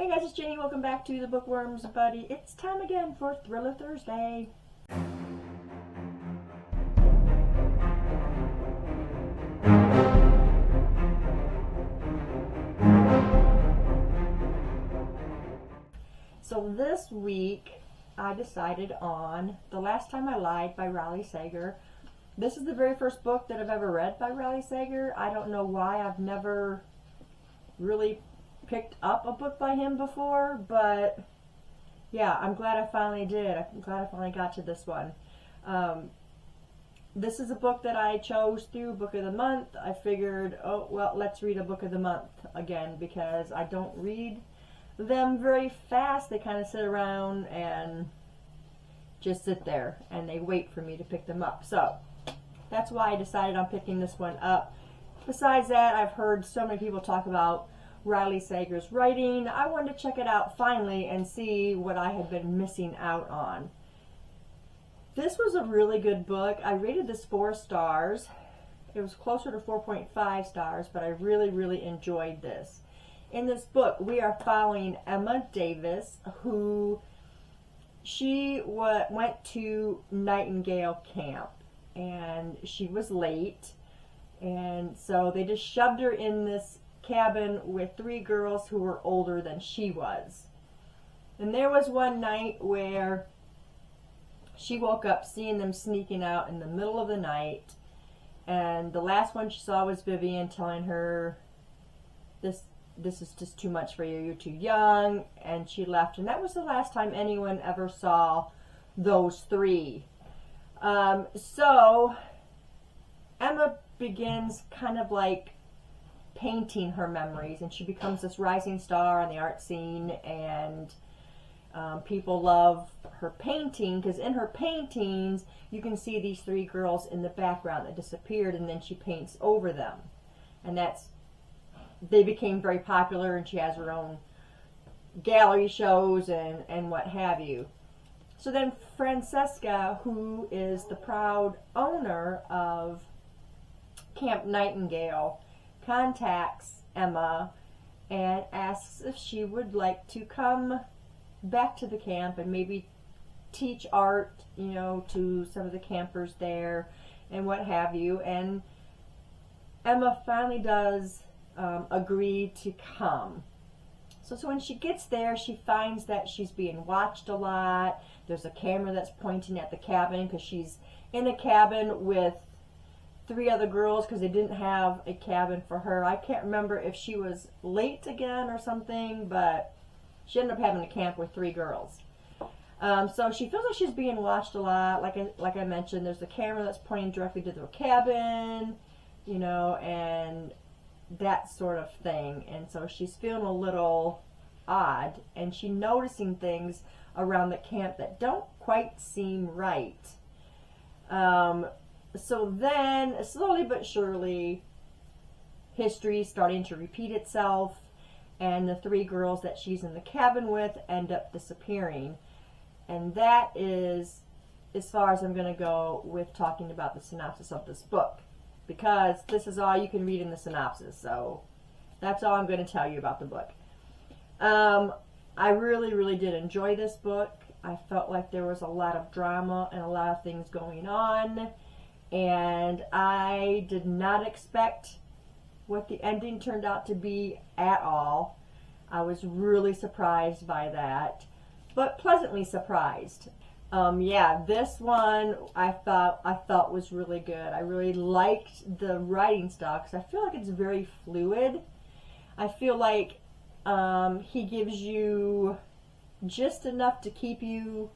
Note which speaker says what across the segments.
Speaker 1: Hey guys, it's Jenny. Welcome back to the Bookworm Buddies. It's time again for Thriller Thursday. So this week I decided on The Last Time I Lied by Riley Sager. This is the very first book that I've ever read by Riley Sager. I don't know why. I've never really picked up a book by him before, but yeah, I'm glad I finally did. I'm glad I finally got to this one. This is a book that I chose through Book of the Month. I figured, oh, well, let's read a Book of the Month again because I don't read them very fast. They kind of sit around and just sit there and they wait for me to pick them up. So that's why I decided on picking this one up. Besides that, I've heard so many people talk about Riley Sager's writing. I wanted to check it out finally and see what I had been missing out on. This was a really good book. I rated this 4 stars. It was closer to 4.5 stars, but I really enjoyed this. In this book, we are following Emma Davis, who went to Nightingale Camp, and she was late, and so they just shoved her in this cabin with 3 girls who were older than she was. And there was one night where she woke up seeing them sneaking out in the middle of the night, and the last one she saw was Vivian telling her, this is just too much for you, you're too young, and she left. And that was the last time anyone ever saw those 3. So Emma begins kind of like painting her memories, and she becomes this rising star on the art scene, and people love her painting because in her paintings you can see these 3 girls in the background that disappeared, and then she paints over them, and they became very popular, and she has her own gallery shows and what have you. So then Francesca, who is the proud owner of Camp Nightingale, contacts Emma and asks if she would like to come back to the camp and maybe teach art, to some of the campers there and what have you. And Emma finally does agree to come. So when she gets there, she finds that she's being watched a lot. There's a camera that's pointing at the cabin because she's in a cabin with 3 other girls because they didn't have a cabin for her. I can't remember if she was late again or something, but she ended up having a camp with 3 girls. So she feels like she's being watched a lot. Like I mentioned, there's a camera that's pointing directly to their cabin, and that sort of thing. And so she's feeling a little odd, and she's noticing things around the camp that don't quite seem right. So then, slowly but surely, history's starting to repeat itself, and the 3 girls that she's in the cabin with end up disappearing. And that is as far as I'm going to go with talking about the synopsis of this book, because this is all you can read in the synopsis. So that's all I'm going to tell you about the book. I really did enjoy this book. I felt like there was a lot of drama and a lot of things going on, and I did not expect what the ending turned out to be at all. I was really surprised by that, but pleasantly surprised. This one I felt was really good. I really liked the writing style because I feel like it's very fluid. I feel like he gives you just enough to keep you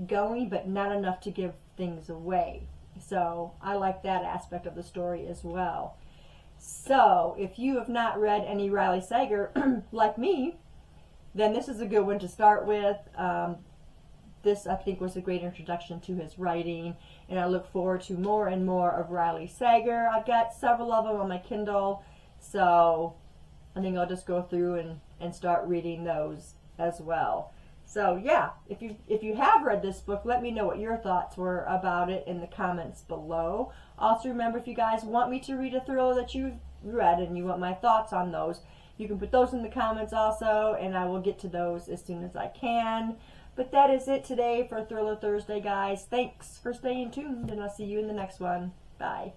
Speaker 1: going, but not enough to give things away. So I like that aspect of the story as well. So if you have not read any Riley Sager like me, then this is a good one to start with. This, I think, was a great introduction to his writing, and I look forward to more and more of Riley Sager. I've got several of them on my Kindle, so I think I'll just go through and start reading those as well. So yeah, if you have read this book, let me know what your thoughts were about it in the comments below. Also remember, if you guys want me to read a thriller that you've read and you want my thoughts on those, You can put those in the comments also, and I will get to those as soon as I can. But that is it today for Thriller Thursday, guys. Thanks for staying tuned, and I'll see you in the next one. Bye.